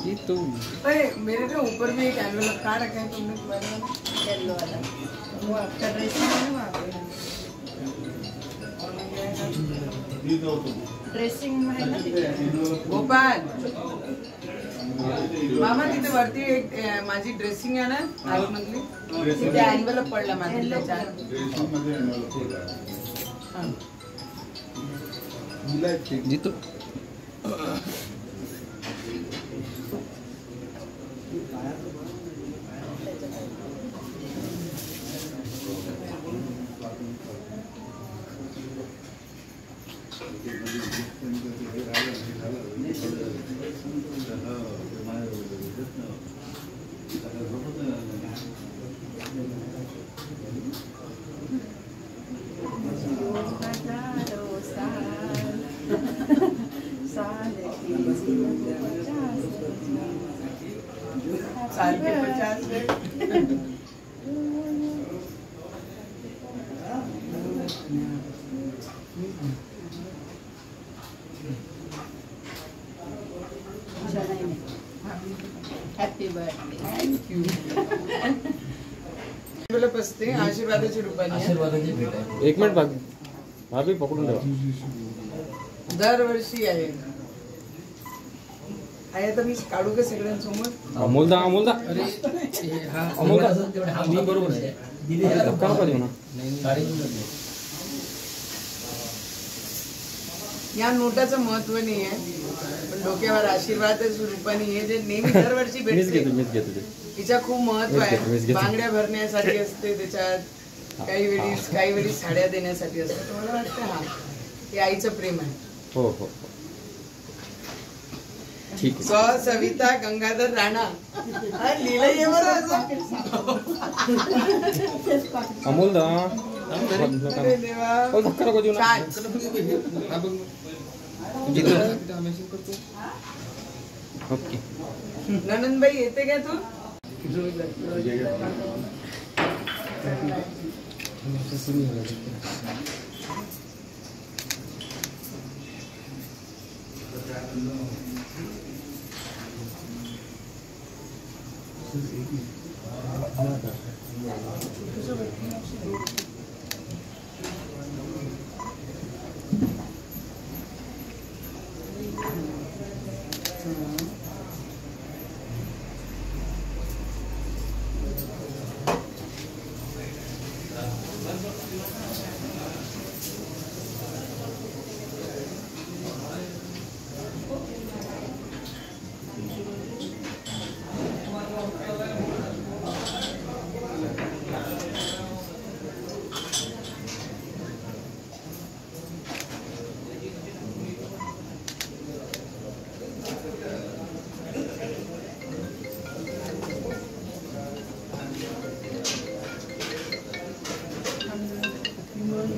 जीतू मेरे को ऊपर में एक एनवेलप कहाँ रखा है तुमने तुम्हारे येलो वाला वो आपका ड्रेसिंग है वहाँ पे ड्रेसिंग में है ना गोपाल मामा तिथे वरती एक माझी ड्रेसिंग आहे ना आतमधली तिथे एनवेलप पडला माझा त्याच्यात जीतू साल के 50 हैप्पी बर्थडे थैंक यू बोला बसते आशीर्वादाची रूपाने आशीर्वादाची भेट आहे. एक मिनिट भाभी पकडून ठेवा दरवर्षी आहे तर मी काढू का सगळ्यांसमोर अमोलदा अरे हा अमोलदा तेवढे हा मी बरोबर आहे दिली आहे. धक्का नका देऊ ना नाही गाडी घेऊन जाते. या नोटाचं महत्व नाही आहे पण डोक्यावर आशीर्वादाच्या रूपाने हे जे नेहमी दरवर्षी मीच भेटते घेतो ते तिच्या खूप महत्व मीच आहे घेतो. बांगड्या भरण्यासाठी असते त्याच्यात काही वेळी साड्या देण्यासाठी असते मला वाटतं हा हे आईचं प्रेम आहे हो हो ठीक स सविता गंगाधर राणा हा, लिहिलंय हे बरं असं. अमोलदा अरे देवा. धक्का नको देऊ ना काय? ओके ननंदबाई येते का तू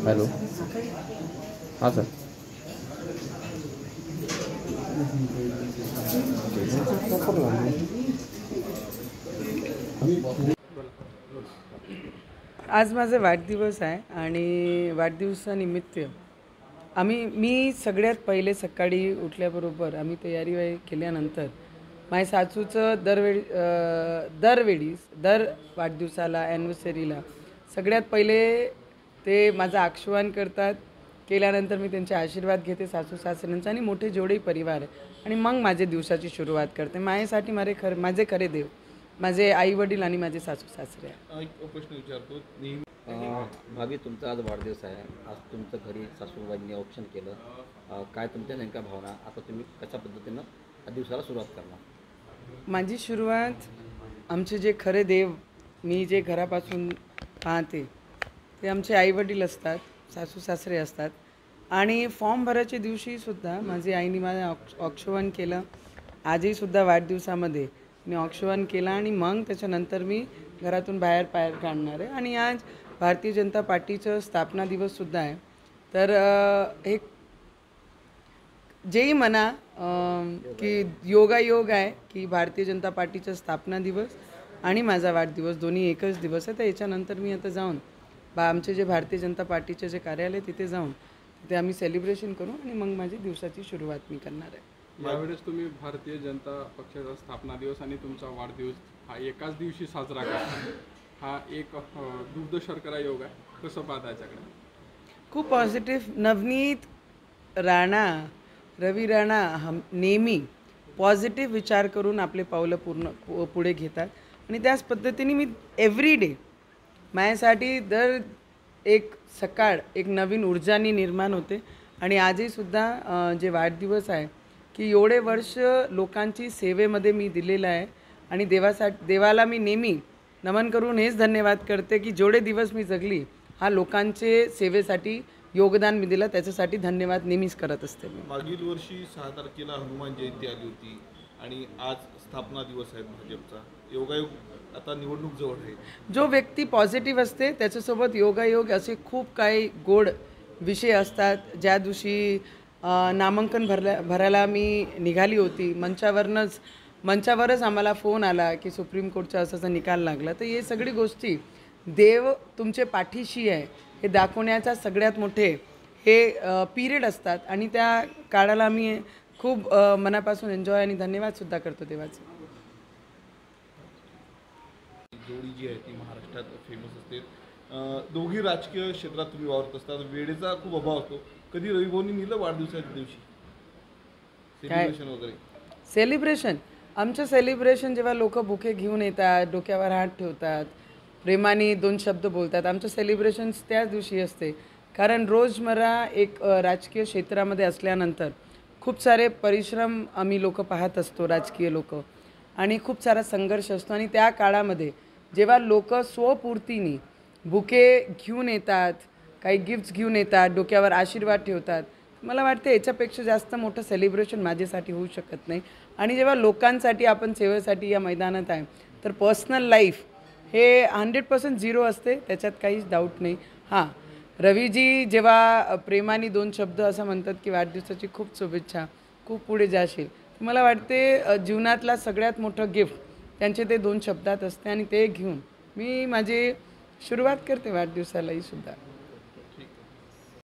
हॅलो हां सर आज माझा वाढदिवस आहे आणि वाढदिवसानिमित्त मी सगळ्यात पहिले सकाळी उठल्याबरोबर आम्ही तयारी केल्यानंतर माझ्या सासूचं दर वाढदिवसाला ॲनिव्हर्सरीला सगळ्यात पहिले ते माझं आक्षेपण करतात केल्यानंतर मी त्यांचे आशीर्वाद घेते सासू सासऱ्यांचा आणि मोठे जेवढे परिवार आहे आणि मग माझ्या दिवसाची सुरुवात करते माझ्यासाठी माझे खरे देव माझे आई वडील आणि माझे सासू सासरे एक प्रश्न विचारतो भाभी तुमचा आज वाढदिवस आहे. आज तुमचं घरी सासूबाईंनी ऑप्शन केलं. काय तुमच्या नेमक्या भावना आता तुम्ही कशा पद्धतीनं या दिवसाला सुरुवात करणार? माझी सुरुवात आमचे जे खरे देव मी जे घरापासून पाहते ते आमचे आईवडील असतात सासू सासरे असतात आणि फॉर्म भरायच्या दिवशीसुद्धा माझी आईने माझं औक्षवण केलं. आजहीसुद्धा वाढदिवसामध्ये मी औक्षवण केलं आणि मग त्याच्यानंतर मी घरातून बाहेर काढणार आहे. आणि आज भारतीय जनता पार्टीचं स्थापना दिवससुद्धा आहे. तर हे जेही म्हणा की योगायोग आहे की भारतीय जनता पार्टीचा स्थापना दिवस आणि माझा वाढदिवस दोन्ही एकच दिवस आहे. तर याच्यानंतर मी आता जाऊन आमचे जे भारतीय जनता पार्टीचे जे कार्यालय तिथे जाऊन तिथे आम्ही सेलिब्रेशन करू आणि मग माझी दिवसाची सुरुवात मी करणार आहे. यावेळेस तुम्ही भारतीय जनता पक्षाचा स्थापना दिवस आणि तुमचा वाढदिवस हा एकाच दिवशी साजरा करता. हा एक दुग्ध शर्करा योग आहे. कसं पाहता याच्याकडे? खूप पॉझिटिव्ह. नवनीत राणा, रवी राणा नेहमी पॉझिटिव्ह विचार करून आपले पावलं पुढे घेतात आणि त्याच पद्धतीने मी एव्हरी डे माझ्यासाठी दर एक सकाळ एक नवीन ऊर्जानी निर्माण होते. आणि आजही सुद्धा जे वाढदिवस आहे की एवढे वर्ष लोकांची सेवेमध्ये मी दिलेलं आहे आणि देवाला मी नेहमी नमन करून हेच धन्यवाद करते की जेवढे दिवस मी जगली हा लोकांचे सेवेसाठी योगदान मी दिलं, त्याच्यासाठी धन्यवाद नेहमीच करत असते मी. मागील वर्षी 6 तारखेला हनुमान जयंती आली होती आणि आज स्थापना दिवस आहे भाजपचा. योगायोग आता निवडणूक जवळ आहे. जो व्यक्ती पॉझिटिव्ह असते त्याच्यासोबत योगायोग असे खूप काही गोड विषय असतात. ज्या दिवशी नामांकन भरायला मी निघाली होती मंचावरच आम्हाला फोन आला की सुप्रीम कोर्टचा असा निकाल लागला. तर हे सगळी गोष्टी देव तुमचे पाठीशी आहे हे दाखवण्याचा सगळ्यात मोठे हे पिरियड असतात आणि त्या काळाला आम्ही खूप मनापासून एन्जॉय आणि धन्यवादसुद्धा करतो देवाचे. जोडी जी आहे ती महाराष्ट्रात फेमस असते. दोघी राजकीय क्षेत्रात तुम्ही वावरत असतात. वेळेचा खूप अभाव असतो. कधी रविभाऊनी नेलं वाढदिवसाच्या दिवशी सेलिब्रेशन वगैरे? सेलिब्रेशन आमचं सेलिब्रेशन जेव्हा लोक बुके घेऊन येतात, डोक्यावर हात ठेवतात, प्रेमाने 2 शब्द बोलतात, आमचं सेलिब्रेशन्स त्याच दिवशी असते. कारण रोजमर्रा एक राजकीय क्षेत्रामध्ये असल्यानंतर खूप सारे परिश्रम आम्ही लोक पाहत असतो, राजकीय लोक, आणि खूप सारा संघर्ष असतो. आणि त्या काळामध्ये जेव्हा लोक स्वपूर्तीने बुके घेऊन येतात, काही गिफ्ट्स घेऊन येतात, डोक्यावर आशीर्वाद ठेवतात, मला वाटतं याच्यापेक्षा जास्त मोठं सेलिब्रेशन माझ्यासाठी होऊ शकत नाही. आणि जेव्हा लोकांसाठी आपण सेवेसाठी या मैदानात आहे तर पर्सनल लाईफ हे 100% झिरो असते, त्याच्यात काहीच डाऊट नाही. हां, रवीजी जेव्हा प्रेमाने 2 शब्द असं म्हणतात की वाढदिवसाची खूप शुभेच्छा, खूप पुढे जाशील, मला वाटते जीवनातला सगळ्यात मोठं गिफ्ट त्यांचे ते 2 शब्दात असते आणि ते घेऊन मी माझी सुरुवात करते वाढदिवसालाही सुद्धा.